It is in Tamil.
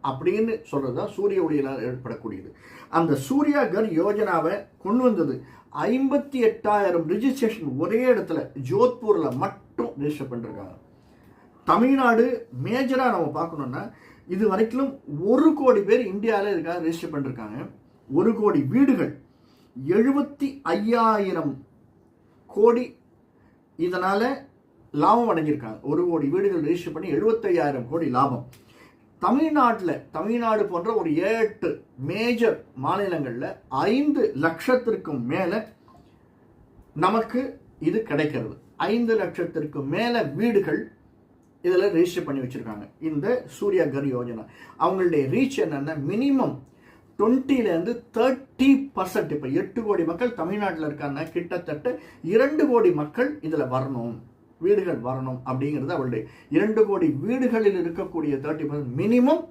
அப்படின்னு சொல்றது தான் சூரிய ஒளியினால் ஏற்படக்கூடியது. அந்த சூர்யா கர் யோஜனாவை கொண்டு வந்தது 58,000 ரிஜிஸ்ட்ரேஷன் ஒரே இடத்துல ஜோத்பூர்ல மட்டும் ரிஜிஸ்டர் பண்ணிருக்காங்க. தமிழ்நாடு மேஜரா நம்ம பார்க்கணும்னா இது வரைக்கும் 1 கோடி பேர் இந்தியாவில் இருக்காங்க ரிஜிஸ்டர் பண்ணிருக்காங்க. 1 கோடி வீடுகள் 75,000 கோடி இதனால லாபம் அடைஞ்சிருக்காங்க. 1 கோடி வீடுகள் ரிஜிஸ்டர் பண்ணி 75,000 கோடி லாபம். தமிழ்நாடு போன்ற ஒரு 8 மேஜர் மாநிலங்களில் 5 லட்சத்திற்கும் மேல நமக்கு இது கிடைக்கிறது. 5 லட்சத்திற்கு மேல வீடுகள் இதில் ரெஜிஸ்டர் பண்ணி வச்சிருக்காங்க. இந்த சூர்யா கர் யோஜனா அவங்களுடைய ரீச் என்னன்னா மினிமம் 20% 30%. இப்போ 8 கோடி மக்கள் தமிழ்நாட்டில் இருக்காங்க, கிட்டத்தட்ட 2 கோடி மக்கள் இதில் வரணும், வீடுகள் வரணும் அப்படிங்கிறது அவளுடைய 2 கோடி வீடுகளில் இருக்கக்கூடிய 30% மினிமம்